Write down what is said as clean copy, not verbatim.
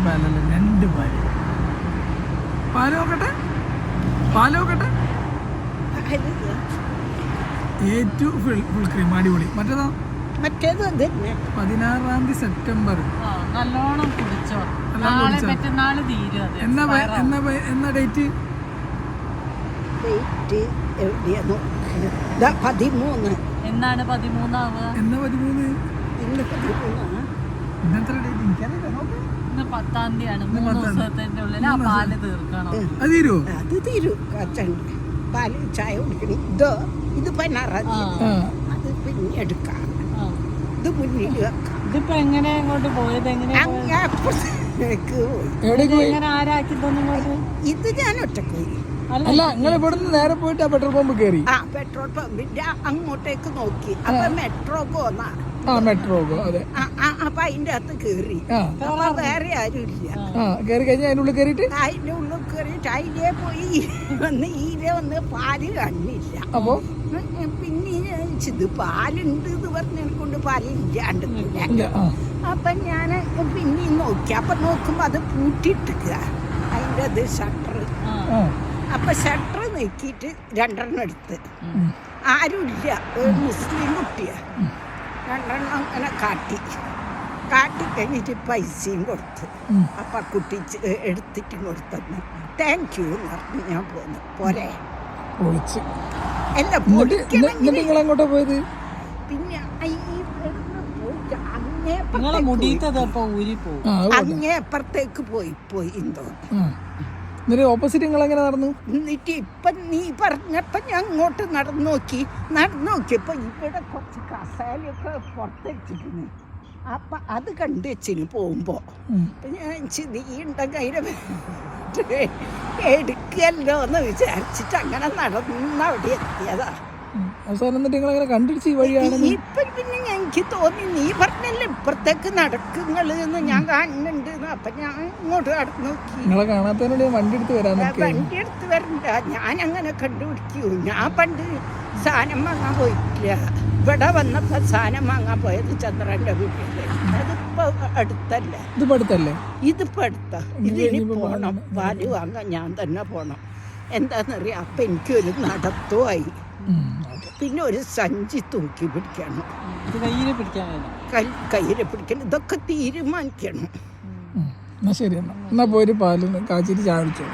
പാലല്ല, 2 പാല്. പാല് നോക്കട്ടെ. A2 ഫുൾ ക്രീം അടിപൊളി. മറ്റേതോ? മറ്റേത് 16 സെപ്റ്റംബർ. നല്ലോണം കുടിച്ചോ. മറ്റന്നാള് തീരും. എന്നാ ഡേറ്റ്? ഡേറ്റ് 13. എന്നാണ് 13 ആവുക? എന്നാ 13? ഇന്ന് 13. ഇന്നത്തെ ഡേറ്റ് എനിക്കറിയില്ല. നോക്ക്. ഇന്ന് 10-ാം തീയതിയാണ്. 3 ദിവസത്തിന്റെ ഉള്ളിൽ ആ പാല് തീർക്കണം. അത് തീരുവോ? അത് തീരും. പാല് ചായ കുടിക്കണം. ഇത് 16-ാം തീയതി. അത് പിന്നെ എടുക്കാം. ഇത് മുന്നിൽ വെക്കാം. ഇതിപ്പോ എങ്ങനെ അങ്ങോട്ട് പോയത്? ആരാക്കി തോന്നുന്നു? ഇത് ഞാൻ ഒറ്റക്ക് പോയി. അല്ല, നിങ്ങൾ ഇവിടുന്ന് നേരെ പോയിട്ട് ആ പെട്രോൾ പമ്പ് കയറി? പെട്രോൾ പമ്പിന്റെ അങ്ങോട്ടേക്ക് നോക്കി. അപ്പൊ മെട്രോ പോന്നാ. മെട്രോ. അതെ. അപ്പൊ അതിന്റെ അകത്ത് കേറി. അപ്പൊ വേറെ ആരും ഇല്ല. കേറി കഴിഞ്ഞാൽ അതിന്റെ ഉള്ളിൽ കയറിയിട്ട് അതിന്റെ ഉള്ളിൽ കയറിയിട്ട് അതിലേ പോയി വന്ന് പാല് കണ്ണില്ല. അപ്പൊ പിന്നെ ഇത് പാലുണ്ട് എന്ന് പറഞ്ഞതിനെ കൊണ്ട് പാലില്ലാണ്ടില്ല. അപ്പൊ ഞാൻ പിന്നെയും നോക്കി. അപ്പൊ നോക്കുമ്പോ അത് പൂട്ടിയിട്ടിക്കുക അതിന്റെ അത് ഷട്ടർ. അപ്പൊ ഷട്ടർ നീക്കിയിട്ട് 2 എടുത്ത്. ആരുമില്ല, ഒരു മുസ്ലിം കുട്ടിയാ. 2 അങ്ങനെ കാട്ടി കഴിഞ്ഞിട്ട് പൈസയും കൊടുത്ത്. അപ്പൊ കുട്ടി എടുത്തിട്ടും കൊടുത്തു. താങ്ക് യു എന്ന് പറഞ്ഞ് ഞാൻ പോന്നു. പോരെ എല്ലാം എങ്ങോട്ടാ പോയത്? പിന്നെ അങ്ങേപ്പുറത്തേക്ക് പോയി തോന്നുന്നു. ഓപ്പോസിറ്റ് നിങ്ങൾ എങ്ങനെ നടന്നു? എന്നിട്ട് ഇപ്പൊ നീ പറഞ്ഞപ്പോ ഞാൻ അങ്ങോട്ട് നടന്നു നോക്കിയപ്പോ ഇവിടെ കുറച്ച് കസാലയൊക്കെ പുറത്തെച്ചിരുന്നു. അപ്പൊ അത് കണ്ടു വെച്ചിന് പോകുമ്പോ ഞാൻ നീ ഉണ്ടെങ്കിൽ എടുക്കല്ലോ എന്ന് വിചാരിച്ചിട്ട് അങ്ങനെ നടന്ന് അവിടെ എത്തിയതാ. അവസാനം കണ്ടുപിടിച്ച് ഈ വഴിയാണ്. ഇപ്പൊ പിന്നെ എനിക്ക് തോന്നി നീ പറഞ്ഞല്ലേ ഇപ്പുറത്തേക്ക് നടക്കുങ്ങളെന്ന് ഞാൻ കാണുന്നുണ്ട്. അപ്പൊ ഞാൻ ഇങ്ങോട്ട് നടന്നു നോക്കി. നിങ്ങളെ കാണാത്തതിനോട് വണ്ടി എടുത്ത് വരണ്ട, ഞാൻ അങ്ങനെ കണ്ടുപിടിക്കൂ. ഞാൻ പണ്ട് സാധനം വാങ്ങാൻ പോയിട്ടില്ല. ഇവിടെ വന്നപ്പോ സാധനം വാങ്ങാൻ പോയത് ചന്ദ്രന്റെ വീട്ടില്. അതിപ്പോ അടുത്തല്ലേ? ഇതിപ്പോ അടുത്താ. ഇതിനി പോണം, പാല് വാങ്ങാൻ ഞാൻ തന്നെ പോണം. എന്താന്നറിയാം. അപ്പൊ എനിക്കൊരു നടത്തുമായി. പിന്നെ ഒരു സഞ്ചി തൂക്കി പിടിക്കണം, കയ്യില് പിടിക്കണം. ഇതൊക്കെ തീരുമാനിക്കണം. ശരി, എന്നാ പോയി പാല് കാച്ചിട്ട് ചായ കുടിച്ചോ.